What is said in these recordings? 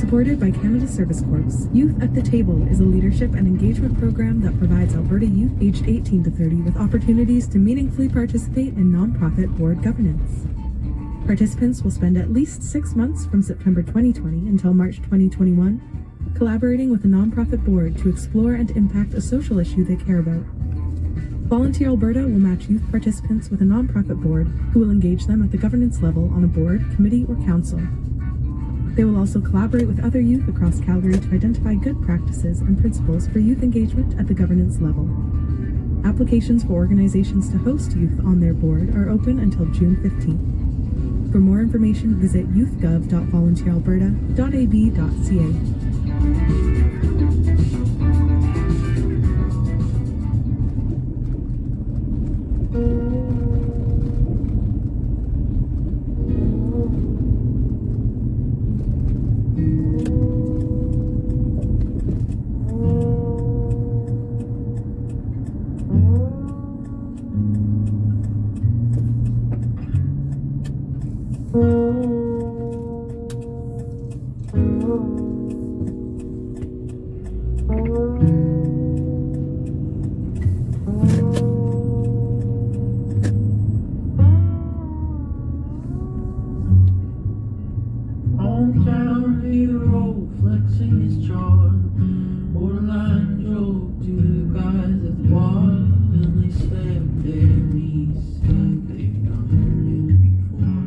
Supported by Canada Service Corps, Youth at the Table is a leadership and engagement program that provides Alberta youth aged 18 to 30 with opportunities to meaningfully participate in nonprofit board governance. Participants will spend at least 6 months from September 2020 until March 2021, collaborating with a nonprofit board to explore and impact a social issue they care about. Volunteer Alberta will match youth participants with a nonprofit board who will engage them at the governance level on a board, committee, or council. They will also collaborate with other youth across Calgary to identify good practices and principles for youth engagement at the governance level. Applications for organizations to host youth on their board are open until June 15th. For more information, visit youthgov.volunteeralberta.ab.ca. Hometown hero flexing his jaw. Borderline joke to the guys at the bar, and they slapped their knees like they've done it before.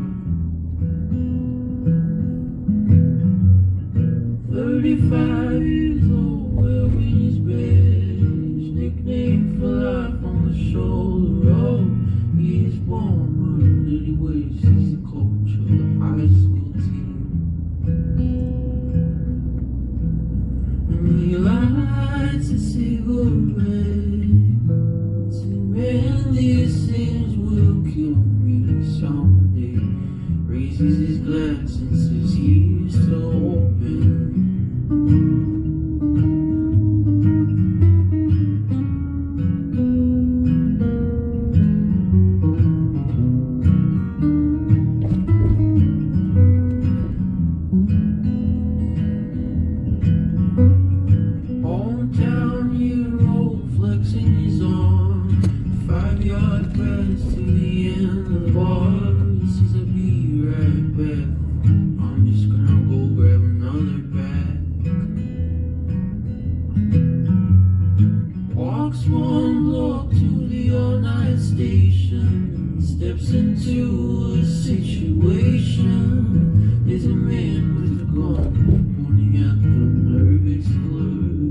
35 years old, wearing his badge, nickname for life on the shoulder road. He is born with little ways, he's the coach of the high school team. He lights a cigarette. Too many things will kill me someday. Raises his glass and says he's still open. One block to the all-night station, steps into a situation. There's a man with a gun pointing at the nervous clerk.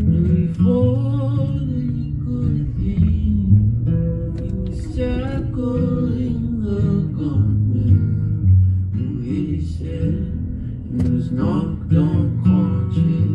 And before he could think, he was tackling the gunman who hit his head and was knocked unconscious.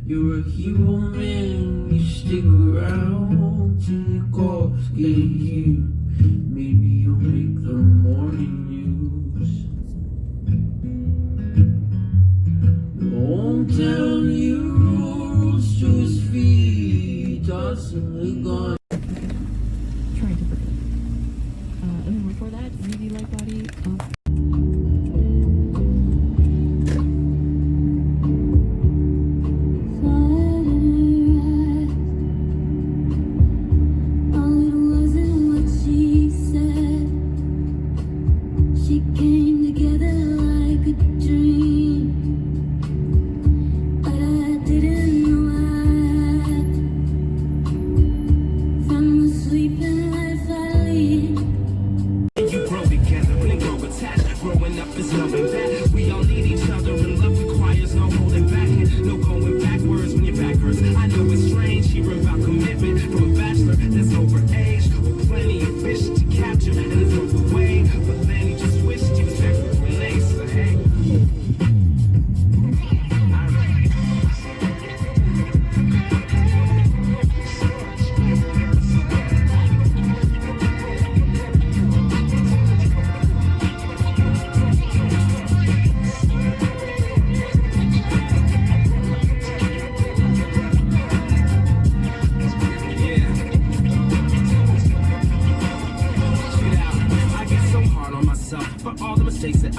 You're a hero, man, you stick around till the cops get you. Maybe you'll make the morning news. The hometown hero rolls to his feet, tossing the gun. Trying to forget. And then before that, UV light body of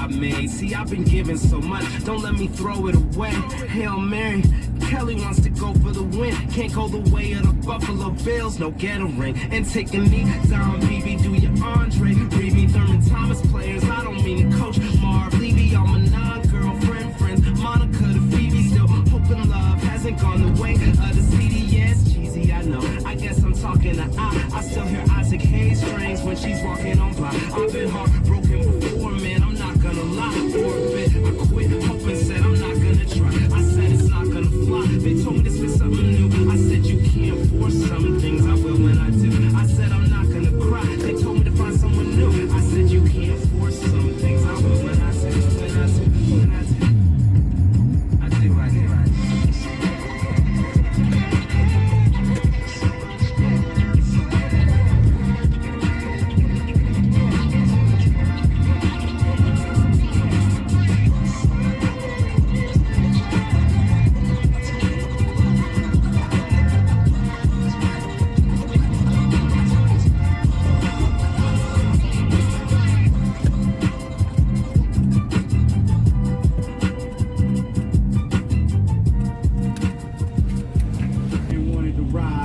I made. See, I've been given so much, don't let me throw it away. Hail Mary, Kelly wants to go for the win. Can't go the way of the Buffalo Bills, no get a ring. And taking me down, BB, do your Andre. Read me Thurman Thomas players, I don't mean to coach. Marv Levy, all my non-girlfriend friends. Monica to Phoebe, still hoping love hasn't gone the way of the CD. Yes, cheesy, I know. I guess I'm talking to I still hear Isaac Hayes strings when she's walking on by. I've been heartbroken before, man, I'm not gonna lie. For a bit, I quit hoping, said I'm not gonna try. I said it's not gonna fly. They told me this was something new. I said you can't force some things, I will when I do. I said I'm not gonna cry. They told me to find someone new. I said you can't force some things, I will when I do. When I do, when I do. I do, I do, I do.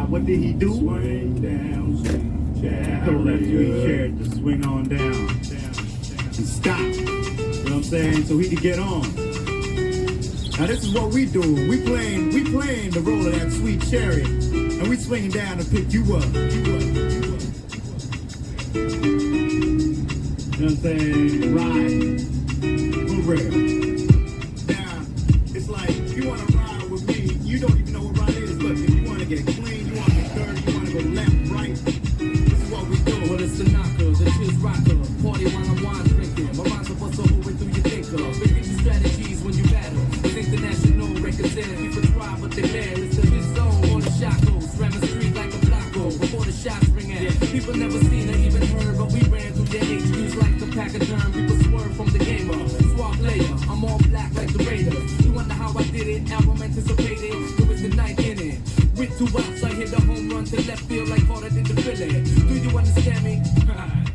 What did he do? Swing down, sweet chariot. Told that sweet chariot to swing on down and stop. You know what I'm saying? So he could get on. Now this is what we do. We playing the role of that sweet chariot, and we swinging down to pick you up. You know what I'm saying? Ride for real. Now it's like if you want to ride with me, you don't even know what ride is. Look, if you want to get clean, you want to get dirty, you want to go left, right. This is what we do. Well, it's the knocker, the chiz rocker. Party while I'm wine drinking. My mind's supposed to hold it through your thinker. Picking your strategies when you battle. It's international records in. People try, but they fail. It's the his zone or the shackles. Ram the street like a blocko before the shots ring out. People never seen or even heard, but we ran through their HQs like the pachyderm. People swerve from the gamer. Swap player, I'm all black like the Raiders. You wonder how I did it? Album anticipated. There was the night in it. With 2 outs, I hit a home run to left field like harder than the Philly. Do you understand me?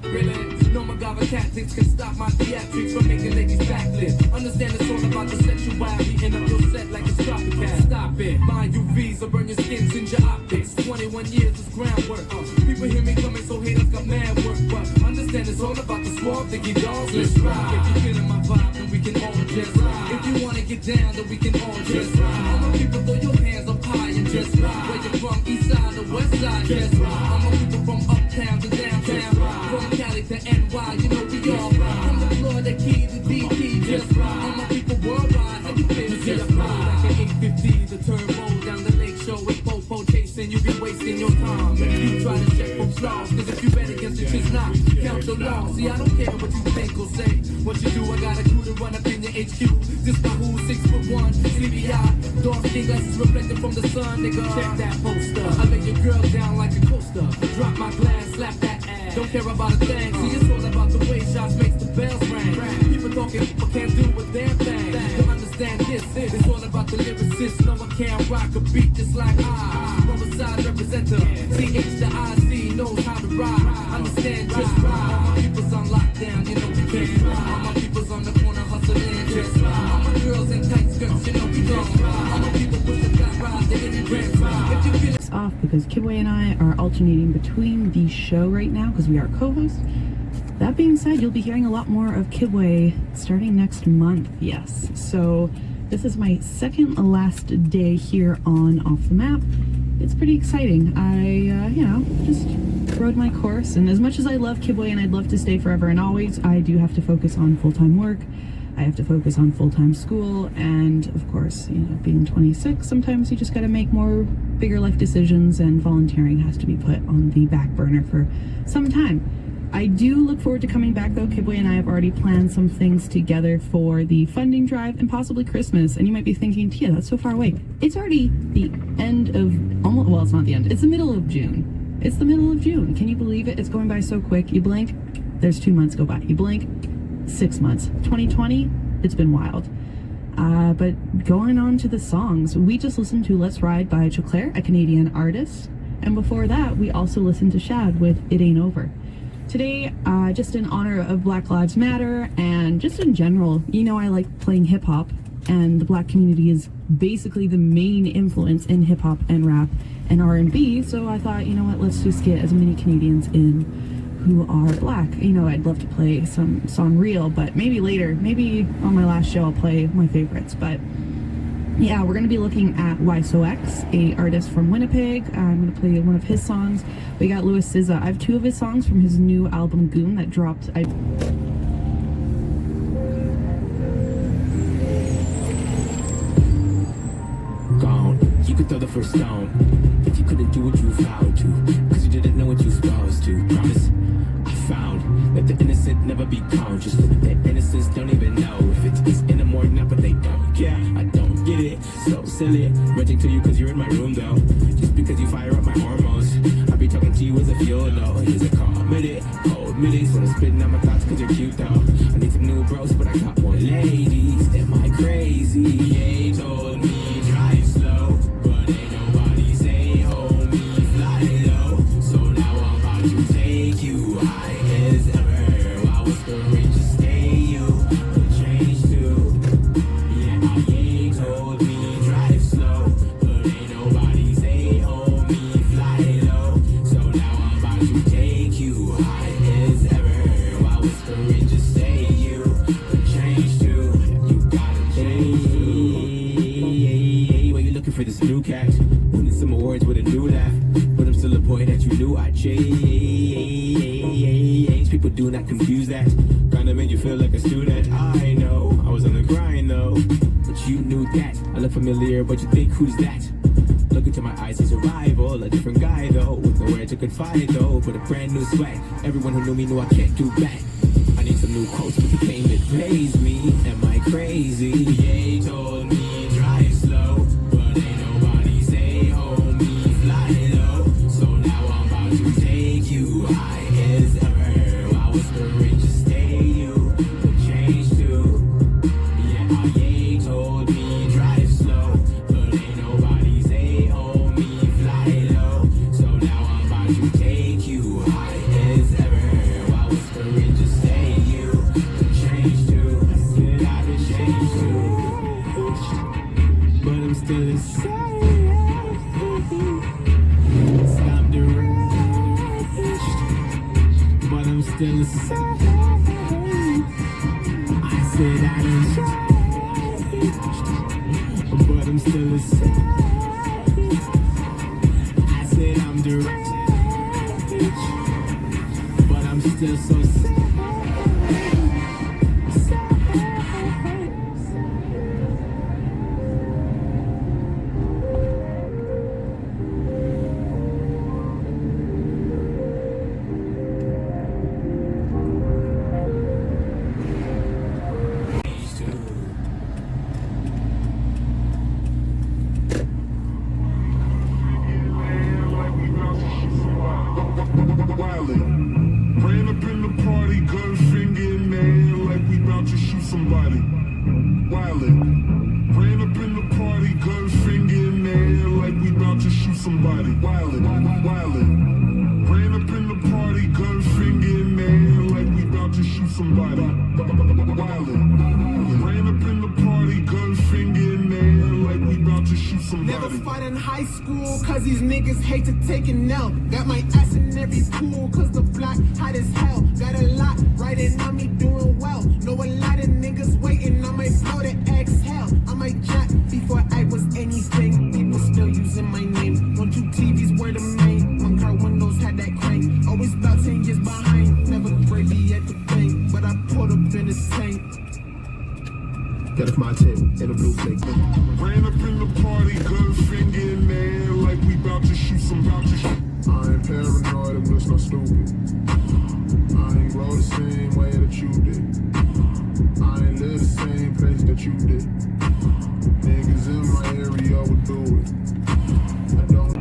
Really? No MacGyver tactics can stop my theatrics from making ladies backlit. Understand it's all about the sexuality. End up your set like it's copycat. Stop it. My UVs will burn your skins in your optics. 21 years is groundwork. People hear me coming, so haters got mad work. But understand it's all about the swamp, Diggy dogs. Let's ride. If you're feeling my vibe, then we can all just ride. If you wanna get down, then we can all just ride. All my people, throw your hands up high and just ride. Where you from, east side or west side, just ride. All my people from uptown to downtown, from Cali to NY, you know we all ride. From the Florida Key to DP, just ride. All my people worldwide, how you feel, just ride. Like an 850, the turbo down the lake show with Popo chasing, you be wasting your time. You try to check for flaws, cause if you bet against the chiz not, count your loss. See, I don't care what you think or say. What you do, I got a crew to run up in your HQ. Just by who, 6'1", sleepy eye, dark skin glasses reflecting from the sun, nigga. Check that poster. I lay your girl down like a coaster. Drop my glass, slap that ass. Don't care about a thing. See, it's all about the way shots makes the bells ring. People talking, people can't do a damn thing. To understand this, it's all about the lyricist. No one can rock a beat just like I. Homicide representative. CH the IC knows how to ride. Understand, just ride. All my people's on lockdown, you know we can. All my people's on the corner hustling, just ride. All my girls in tight skirts, you know we gon' ride. All my people with the flat ride, they didn't grant ride. If you feel It's off because Kidway and I are alternating between the show right now because we are co-hosts. That being said, you'll be hearing a lot more of Kidway starting next month, yes. So this is my second last day here on Off the Map. It's pretty exciting. I, just rode my course, and as much as I love Kidway and I'd love to stay forever and always, I do have to focus on full-time work. I have to focus on full-time school, and of course, being 26, sometimes you just gotta make more bigger life decisions, and volunteering has to be put on the back burner for some time. I do look forward to coming back though. Kidway and I have already planned some things together for the funding drive and possibly Christmas. And you might be thinking, Tia, that's so far away. It's already the end of, almost, well, it's not the end. It's the middle of June. It's the middle of June. Can you believe it? It's going by so quick. You blink, there's 2 months go by. You blink, 6 months. 2020, it's been wild. But going on to the songs, we just listened to Let's Ride by Choclair, a Canadian artist. And before that, we also listened to Shad with It Ain't Over. today, just in honor of Black Lives Matter and just in general, you know, I like playing hip hop, and the Black community is basically the main influence in hip hop and rap and R&B. So I thought, you know what, let's just get as many Canadians in who are Black. You know, I'd love to play some song Real, but maybe later, maybe on my last show I'll play my favorites. But yeah, we're going to be looking at YSOX, a artist from Winnipeg. I'm going to play one of his songs. We got Louis SZA. I have 2 of his songs from his new album Goon that dropped. Gone. You could throw the first stone if you couldn't do what you vowed to, cause you didn't know what you were supposed to. Promise, I found that the innocent never be conscious. The innocents don't even know if it's in the morning now, but they don't. Yeah, I don't get it. So silly, renting to you cause you're in my room though. Just because you fire up my hormones, I be talking to you as if you'll know. Here's a call, admit it, so I'm spitting out my thoughts cause you're cute though. I need some new bros, but I got more ladies. Am I crazy? They told me drive slow, but ain't nobody say hold me fly low. So now I'm about to take you high as ever. While whispering just stay you, but change too. Yeah, they told me drive slow, but ain't nobody say hold me fly low. So now I'm about to take you high as ever. While whispering just stay you, but change too. You gotta change. Why you looking for this new cat? Winning some awards with a new laugh, but I'm still a boy that you knew I'd change. People do not confuse that. Kinda made you feel like a student. I know, I was on the grind though, but you knew that. I look familiar, but you think who's that? Look into my eyes, he's a rival, a different guy though, with nowhere to confide though, but a brand new swag. Everyone who knew me knew I can't do back. I need some new quotes, but the fame that plays me. Am I crazy? They told me drive slow, but ain't nobody say hold me fly low. So now I'm about to take you high as ever. While whispering just stay you, but change too. Yeah, they told me drive slow, but ain't nobody say hold me fly low. So now I'm about to take you high as ever. While whispering just stay you, but change too. I said gotta change too, but I'm still the same. Stop the rage, but I'm still the same. I said I done changed, but I'm still the same. I said I'm deranged, but I'm still so same. Wildin'. Ran up in the party, gun finger in the air like we bout to shoot somebody. Wildin'. Ran up in the party, gun finger in the air like we bout to shoot somebody. Wildin'. Wildin'. Ran up in the party, gun finger in the air like we bout to shoot somebody. Wildin'. Ran up in the party, gun finger in the air like we bout to shoot somebody. Never fight in high school, cause these niggas hate to take an L. Got my ass in every pool, cause the block hot as hell. Got a lot riding on me doing well. Know a lot of niggas waiting, I might blow the exhale. I might jack before I was anything. People still using my name. 1, 2 TVs were the main. One car windows had that crank. Always about 10 years behind. Never gravy at the bank, but I pulled up in the tank. Got off my tip in a blue flick. Ran up in the party, gun finger in the air like we bout to shoot some bout to shoot. I ain't paranoid, I'm just not stupid. I ain't roll the same way that you did. I ain't live the same place that you did. Niggas in my area would do it. I don't.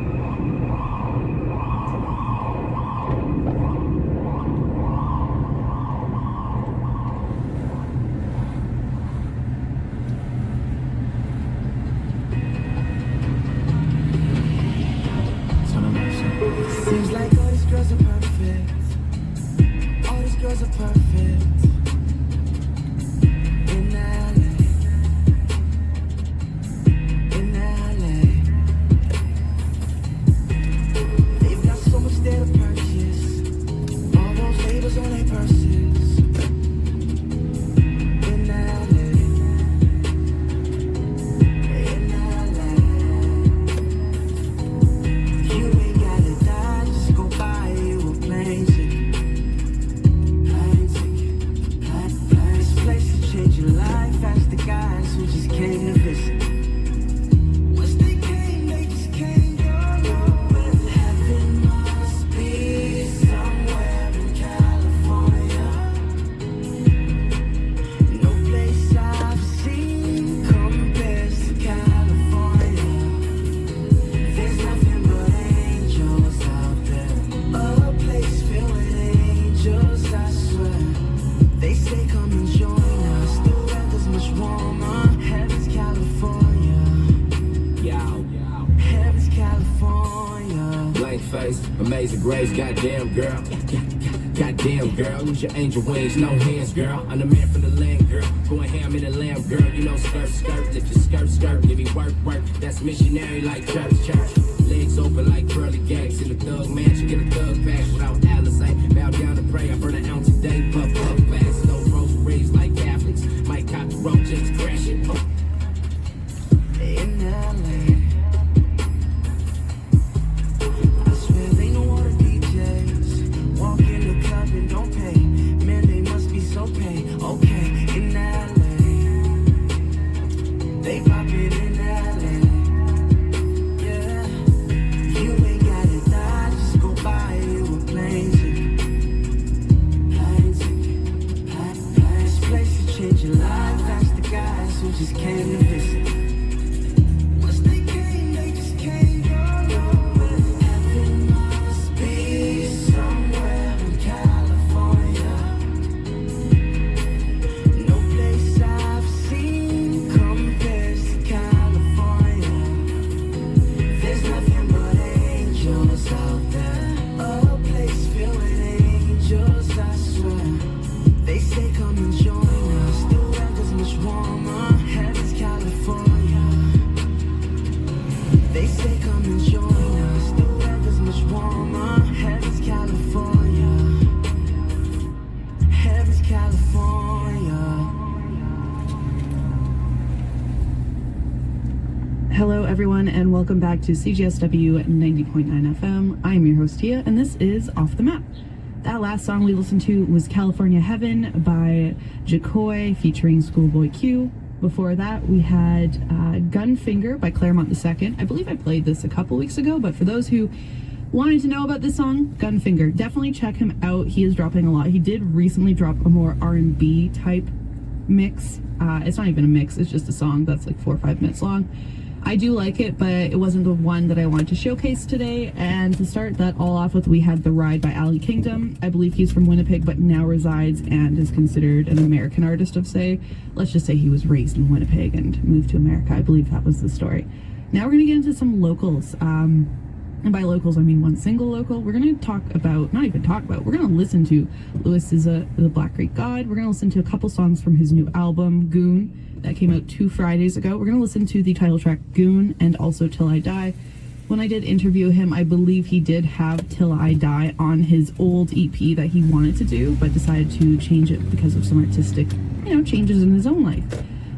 Seems like all these girls are perfect. perfect in LA. In LA, they've got so much there to purchase. All those labels on their purses. In LA, in LA, you ain't gotta die, just go buy you a plane ticket. Plane ticket, plane. This place will change your life. Ask the guys who just came to visit. Once they came, they just came. Heaven must be somewhere in California. No place I've seen compares to California. There's nothing but angels out there. A place filled with angels, I swear. They say come and join us. The weather's much warmer. Heaven's California. Heaven's California. Blank face, amazing grace, goddamn girl. Goddamn girl, lose your angel wings, no hands, girl. I'm the man from the land, girl. Going ham in the lamb, girl. You know, skirt, lift your skirt, give me work. That's missionary like church. Legs open like curly gags. In the thug mansion, get a thug pack without Alice. I bow down to pray, I burn an ounce a day, puff fast. No rosaries like Catholics. Might cop the roaches, crash it. In LA, I swear they know all the DJs. Walk in the club and don't pay. Man, they must be so paid. Okay, in LA, they poppin' in LA. Yeah, you ain't gotta die, just go buy you a plane ticket. Plane ticket, plane. This place will change your life. Ask the guys who just came to visit. Once they came, they just came. Heaven must be somewhere in California. No place I've seen compares to California. There's nothing but angels out there. A place filled with angels, I swear. They say come and join us. The weather's much warmer. Heaven's California. They say come and join us. The weather's much warmer. Heaven's California. Heaven's California. Hello, everyone, and welcome back to CGSW 90.9 FM. I'm your host, Tia, and this is Off the Map. That last song we listened to was California Heaven by Jacoy featuring Schoolboy Q. Before that, we had Gunfinger by Claremont II. I believe I played this a couple weeks ago, but for those who wanted to know about this song, Gunfinger, definitely check him out. He is dropping a lot. He did recently drop a more R&B type mix. It's not even a mix, it's just a song that's like 4 or 5 minutes long. I do like it, but it wasn't the one that I wanted to showcase today. And to start that all off with, we had The Ride by Ali Kingdom. I believe he's from Winnipeg, but now resides and is considered an American artist of say. Let's just say he was raised in Winnipeg and moved to America. I believe that was the story. Now we're going to get into some locals. And by locals, I mean one single local. We're going to talk about, not even talk about, we're going to listen to Louis SZA, The Black Greek God. We're going to listen to a couple songs from his new album, Goon, that came out 2 Fridays ago. We're going to listen to the title track, Goon, and also Till I Die. When I did interview him, I believe he did have Till I Die on his old EP that he wanted to do, but decided to change it because of some artistic, changes in his own life.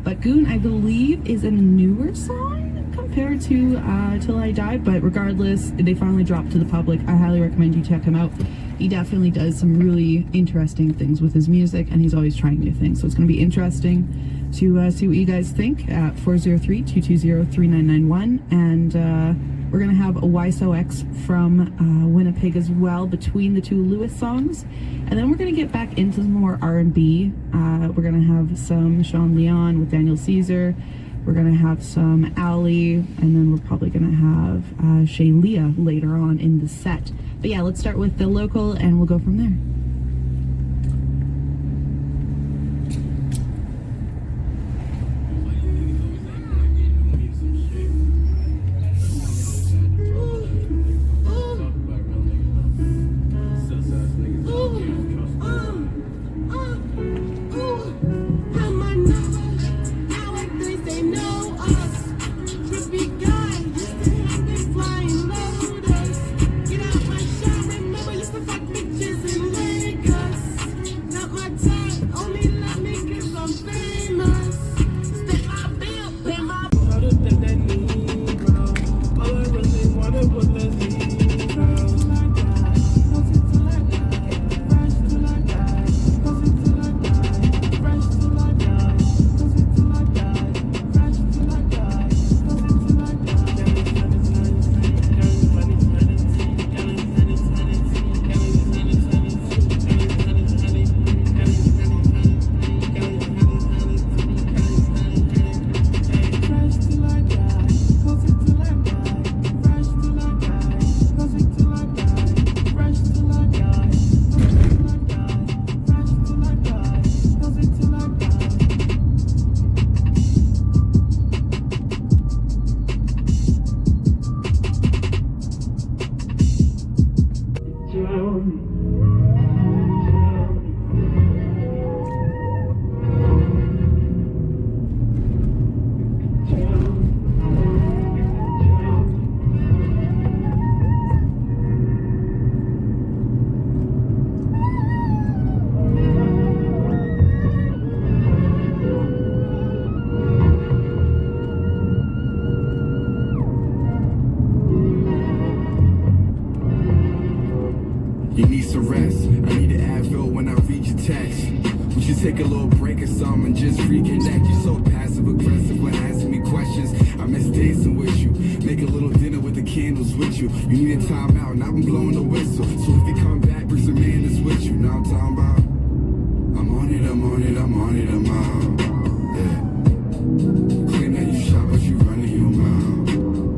But Goon, I believe, is a newer song compared to Till I Die, but regardless, they finally dropped to the public. I highly recommend you check him out. He definitely does some really interesting things with his music, and he's always trying new things, so it's going to be interesting to see what you guys think at 403-220-3991, and we're going to have a YSOX from Winnipeg as well between the two Louis songs, and then we're going to get back into some more R&B. We're going to have some Sean Leon with Daniel Caesar. We're going to have some Ali, and then we're probably going to have Shaylia later on in the set. But yeah, let's start with the local, and we'll go from there. You need some rest. I need an Advil when I read your text. We should take a little break or something and just reconnect. You're so passive aggressive when asking me questions. I miss dancing with you. Make a little dinner with the candles with you. You need a time out and I've been blowing the whistle. So if you come back, bring some man that's with you. Now I'm talking about I'm on it, I'm on it, I'm on it, I'm out. Yeah. Claim that you shot, but you running your mouth.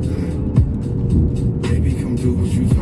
Yeah. Baby, come do what you